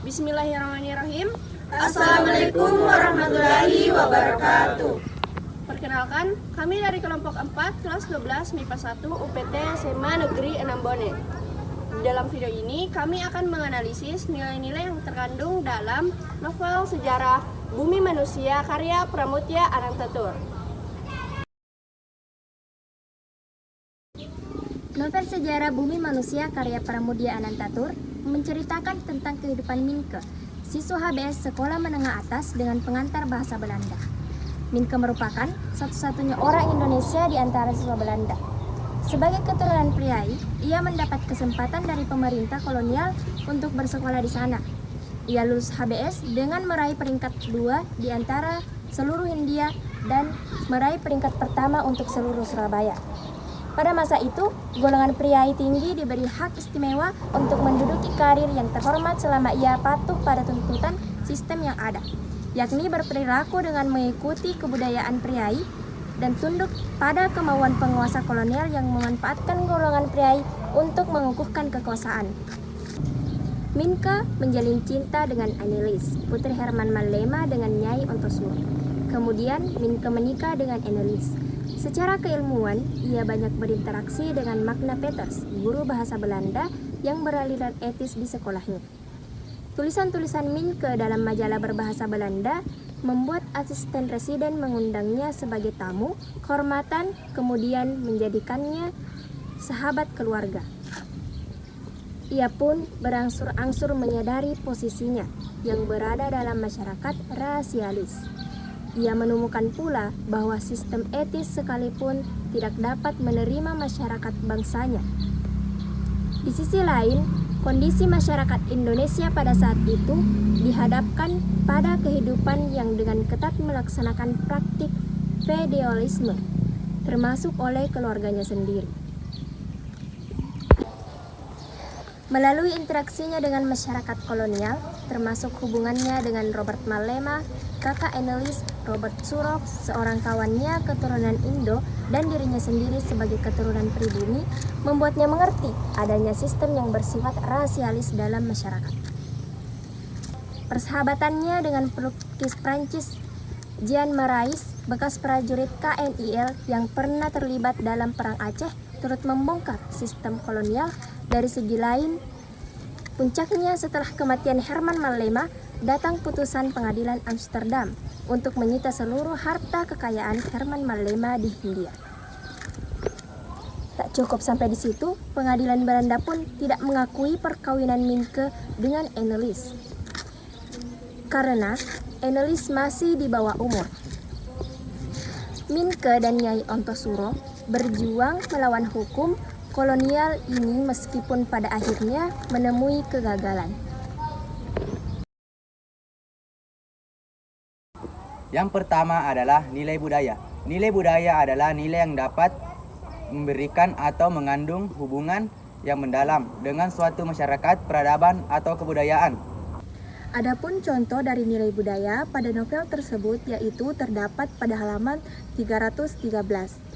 Bismillahirrahmanirrahim. Assalamualaikum warahmatullahi wabarakatuh. Perkenalkan, kami dari kelompok 4 kelas 12 MIPA 1 UPT SMA Negeri 6 Bone. Di dalam video ini kami akan menganalisis nilai-nilai yang terkandung dalam novel sejarah Bumi Manusia karya Pramudya Anantatur. Novel sejarah Bumi Manusia karya Pramudya Anantatur menceritakan tentang kehidupan Minke, siswa HBS sekolah menengah atas dengan pengantar bahasa Belanda. Minke merupakan satu-satunya orang Indonesia di antara siswa Belanda. Sebagai keturunan priai, ia mendapat kesempatan dari pemerintah kolonial untuk bersekolah di sana. Ia lulus HBS dengan meraih peringkat kedua di antara seluruh Hindia dan meraih peringkat pertama untuk seluruh Surabaya. Pada masa itu, golongan priai tinggi diberi hak istimewa untuk menduduki karir yang terhormat selama ia patuh pada tuntutan sistem yang ada, yakni berperilaku dengan mengikuti kebudayaan priai dan tunduk pada kemauan penguasa kolonial yang memanfaatkan golongan priai untuk mengukuhkan kekuasaan. Minke menjalin cinta dengan Annelies, putri Herman Mallema dengan Nyai Ontosuro. Kemudian Minke menikah dengan Annelies. Secara keilmuan, ia banyak berinteraksi dengan Magna Peters, guru bahasa Belanda yang beraliran etis di sekolahnya. Tulisan-tulisan Minke dalam majalah berbahasa Belanda membuat asisten residen mengundangnya sebagai tamu kehormatan, kemudian menjadikannya sahabat keluarga. Ia pun berangsur-angsur menyadari posisinya yang berada dalam masyarakat rasialis. Ia menemukan pula bahwa sistem etis sekalipun tidak dapat menerima masyarakat bangsanya. Di sisi lain, kondisi masyarakat Indonesia pada saat itu dihadapkan pada kehidupan yang dengan ketat melaksanakan praktik feodalisme, termasuk oleh keluarganya sendiri. Melalui interaksinya dengan masyarakat kolonial, termasuk hubungannya dengan Robert Mallema, kakak Annelies, Robert Surov, seorang kawannya keturunan Indo, dan dirinya sendiri sebagai keturunan pribumi, membuatnya mengerti adanya sistem yang bersifat rasialis dalam masyarakat. Persahabatannya dengan pelukis Prancis Jean Marais, bekas prajurit KNIL yang pernah terlibat dalam Perang Aceh, turut membongkar sistem kolonial. Dari segi lain, puncaknya setelah kematian Herman Mallema, datang putusan pengadilan Amsterdam untuk menyita seluruh harta kekayaan Herman Mallema di Hindia. Tak cukup sampai di situ, pengadilan Belanda pun tidak mengakui perkawinan Minke dengan Annelies karena Annelies masih di bawah umur. Minke dan Nyai Ontosuro berjuang melawan hukum kolonial ini meskipun pada akhirnya menemui kegagalan. Yang pertama adalah nilai budaya. Nilai budaya adalah nilai yang dapat memberikan atau mengandung hubungan yang mendalam dengan suatu masyarakat, peradaban, atau kebudayaan. Adapun contoh dari nilai budaya pada novel tersebut yaitu terdapat pada halaman 313.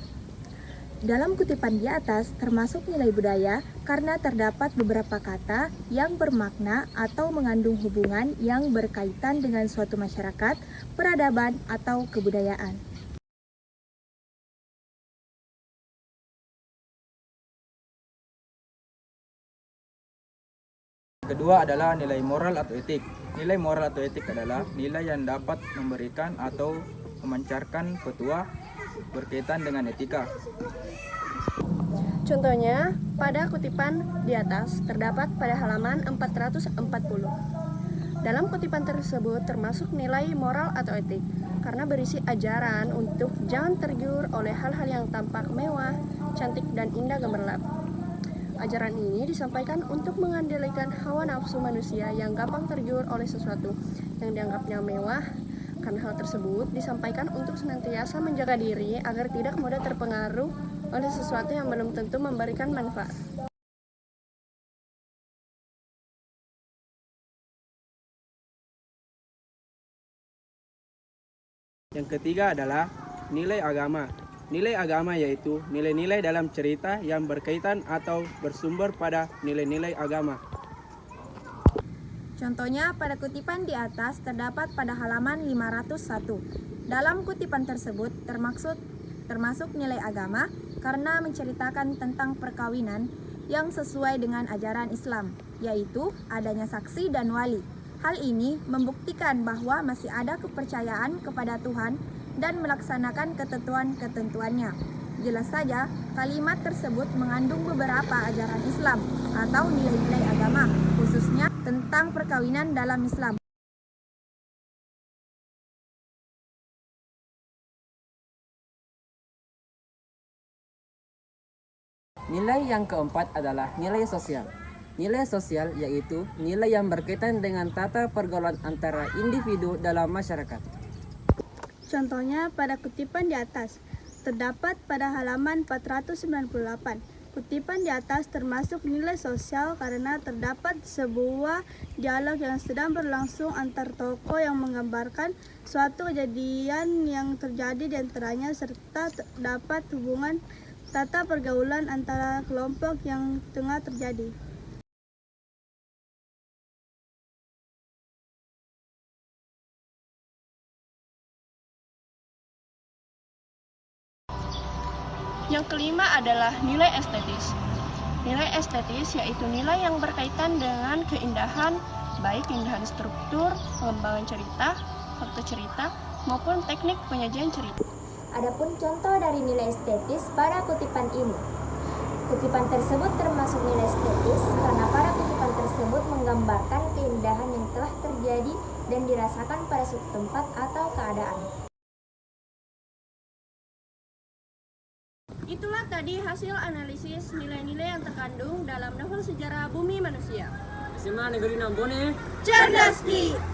Dalam kutipan di atas termasuk nilai budaya karena terdapat beberapa kata yang bermakna atau mengandung hubungan yang berkaitan dengan suatu masyarakat, peradaban, atau kebudayaan. Kedua adalah nilai moral atau etik. Nilai moral atau etik adalah nilai yang dapat memberikan atau memancarkan petua berkaitan dengan etika. Contohnya, pada kutipan di atas terdapat pada halaman 440. Dalam kutipan tersebut termasuk nilai moral atau etik, karena berisi ajaran untuk jangan tergiur oleh hal-hal yang tampak mewah, cantik, dan indah gemerlap. Ajaran ini disampaikan untuk mengendalikan hawa nafsu manusia yang gampang tergiur oleh sesuatu yang dianggapnya mewah. Karena hal tersebut disampaikan untuk senantiasa menjaga diri agar tidak mudah terpengaruh oleh sesuatu yang belum tentu memberikan manfaat. Yang ketiga adalah nilai agama. Nilai agama yaitu nilai-nilai dalam cerita yang berkaitan atau bersumber pada nilai-nilai agama. Contohnya pada kutipan di atas terdapat pada halaman 501. Dalam kutipan tersebut termasuk nilai agama karena menceritakan tentang perkawinan yang sesuai dengan ajaran Islam, yaitu adanya saksi dan wali. Hal ini membuktikan bahwa masih ada kepercayaan kepada Tuhan dan melaksanakan ketentuan-ketentuannya. Jelas saja, kalimat tersebut mengandung beberapa ajaran Islam atau nilai-nilai agama, khususnya tentang perkawinan dalam Islam. Nilai yang keempat adalah nilai sosial. Nilai sosial yaitu nilai yang berkaitan dengan tata pergaulan antara individu dalam masyarakat. Contohnya pada kutipan di atas, terdapat pada halaman 498. Kutipan di atas termasuk nilai sosial karena terdapat sebuah dialog yang sedang berlangsung antar tokoh yang menggambarkan suatu kejadian yang terjadi di antaranya serta terdapat hubungan tata pergaulan antara kelompok yang tengah terjadi. Yang kelima adalah nilai estetis. Nilai estetis yaitu nilai yang berkaitan dengan keindahan, baik keindahan struktur, pengembangan cerita, fakta cerita, maupun teknik penyajian cerita. Adapun contoh dari nilai estetis pada kutipan ini. Kutipan tersebut termasuk nilai estetis karena pada kutipan tersebut menggambarkan keindahan yang telah terjadi dan dirasakan pada suatu tempat atau keadaan. Itulah tadi hasil analisis nilai-nilai yang terkandung dalam novel sejarah bumi manusia. SMA Negeri Nambone. Cerdas Ki!